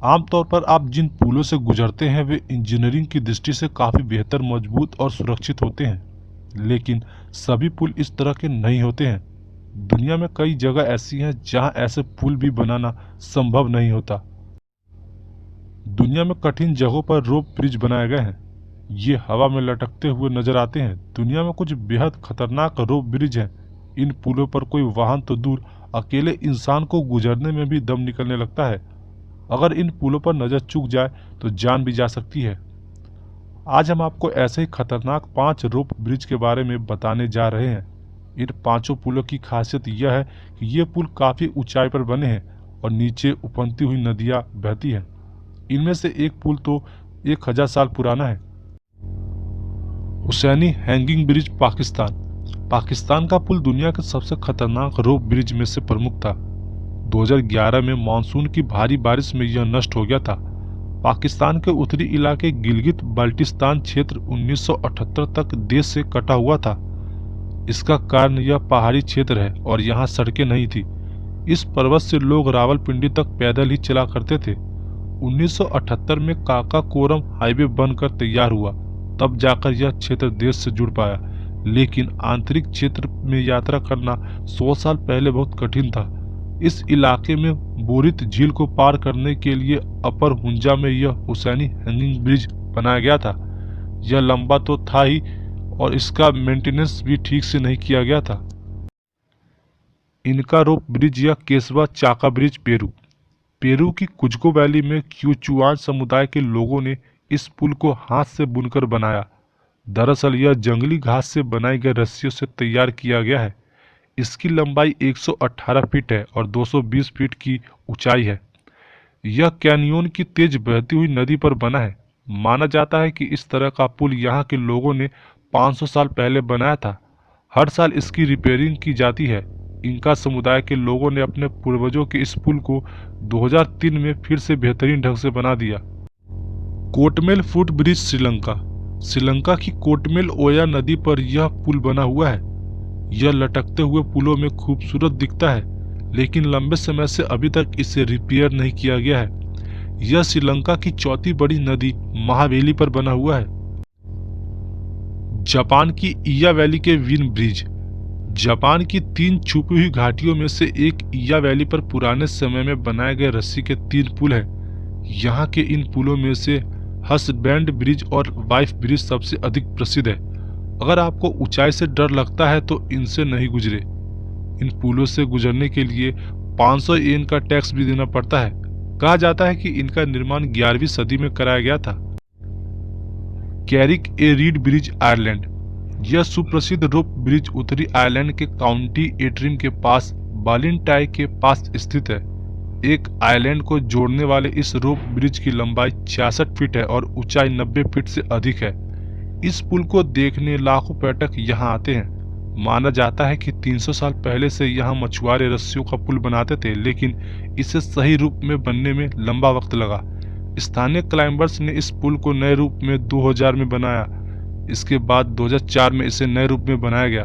आमतौर पर आप जिन पुलों से गुजरते हैं वे इंजीनियरिंग की दृष्टि से काफ़ी बेहतर, मजबूत और सुरक्षित होते हैं, लेकिन सभी पुल इस तरह के नहीं होते हैं। दुनिया में कई जगह ऐसी हैं जहां ऐसे पुल भी बनाना संभव नहीं होता। दुनिया में कठिन जगहों पर रोप ब्रिज बनाए गए हैं। ये हवा में लटकते हुए नजर आते हैं। दुनिया में कुछ बेहद खतरनाक रोप ब्रिज हैं। इन पुलों पर कोई वाहन तो दूर, अकेले इंसान को गुजरने में भी दम निकलने लगता है। अगर इन पुलों पर नजर चूक जाए तो जान भी जा सकती है। आज हम आपको ऐसे ही खतरनाक 5 रोप ब्रिज के बारे में बताने जा रहे हैं। इन पांचों पुलों की खासियत यह है कि ये पुल काफी ऊंचाई पर बने हैं और नीचे उफनती हुई नदियां बहती हैं। इनमें से एक पुल तो 1000 साल पुराना है। Hussaini hanging bridge, Pakistan. पाकिस्तान का पुल दुनिया के सबसे खतरनाक रोप ब्रिज में से प्रमुख था। 2011 में मानसून की भारी बारिश में यह नष्ट हो गया था। पाकिस्तान के उत्तरी इलाके गिलगित बाल्टिस्तान क्षेत्र 1978 तक देश से कटा हुआ था। इसका कारण यह पहाड़ी क्षेत्र है और यहाँ सड़कें नहीं थी। इस पर्वत से लोग रावलपिंडी तक पैदल ही चला करते थे। 1978 में काकाकोरम हाईवे बनकर तैयार हुआ, तब जाकर यह क्षेत्र देश से जुड़ पाया। लेकिन आंतरिक क्षेत्र में यात्रा करना 100 साल पहले बहुत कठिन था। इस इलाके में बोरित झील को पार करने के लिए अपर हुंजा में यह हुसैनी हैंगिंग ब्रिज बनाया गया था। यह लंबा तो था ही और इसका मेंटेनेंस भी ठीक से नहीं किया गया था। इनका रोप ब्रिज या केसवा चाका ब्रिज, पेरू की कुज्को वैली में क्यूचुआन समुदाय के लोगों ने इस पुल को हाथ से बुनकर बनाया। दरअसल यह जंगली घास से बनाई गई रस्सियों से तैयार किया गया है। इसकी लंबाई 118 फीट है और 220 फीट की ऊंचाई है। यह कैनियोन की तेज बहती हुई नदी पर बना है। माना जाता है कि इस तरह का पुल यहाँ के लोगों ने 500 साल पहले बनाया था। हर साल इसकी रिपेयरिंग की जाती है। इंका समुदाय के लोगों ने अपने पूर्वजों के इस पुल को 2003 में फिर से बेहतरीन ढंग से बना दिया। कोटमेल फुट ब्रिज, श्रीलंका। श्रीलंका की कोटमेल ओया नदी पर यह पुल बना हुआ है। यह लटकते हुए पुलों में खूबसूरत दिखता है, लेकिन लंबे समय से अभी तक इसे रिपेयर नहीं किया गया है। यह श्रीलंका की चौथी बड़ी नदी महावेली पर बना हुआ है। जापान की इया वैली के विन ब्रिज। जापान की 3 छुपी हुई घाटियों में से एक इया वैली पर पुराने समय में बनाए गए रस्सी के 3 पुल हैं। यहाँ के इन पुलों में से हसबैंड ब्रिज और वाइफ ब्रिज सबसे अधिक प्रसिद्ध है। अगर आपको ऊंचाई से डर लगता है तो इनसे नहीं गुजरे। इन पुलों से गुजरने के लिए 500 येन का टैक्स भी देना पड़ता है। कहा जाता है कि इनका निर्माण 11वीं सदी में कराया गया था। Carrick A read bridge, Ireland. यह सुप्रसिद्ध रोप ब्रिज उत्तरी आयरलैंड के काउंटी एट्रिम के पास बालिनटाई के पास स्थित है। एक आइलैंड को जोड़ने वाले इस रोप ब्रिज की लंबाई 66 फीट है और ऊंचाई 90 फीट से अधिक है। इस पुल को देखने लाखों पर्यटक यहाँ आते हैं। माना जाता है कि 300 साल पहले से यहाँ मछुआरे रस्सियों का पुल बनाते थे, लेकिन इसे सही रूप में बनने में लंबा वक्त लगा। स्थानीय क्लाइंबर्स ने इस पुल को नए रूप में 2000 में बनाया। इसके बाद 2004 में इसे नए रूप में बनाया गया।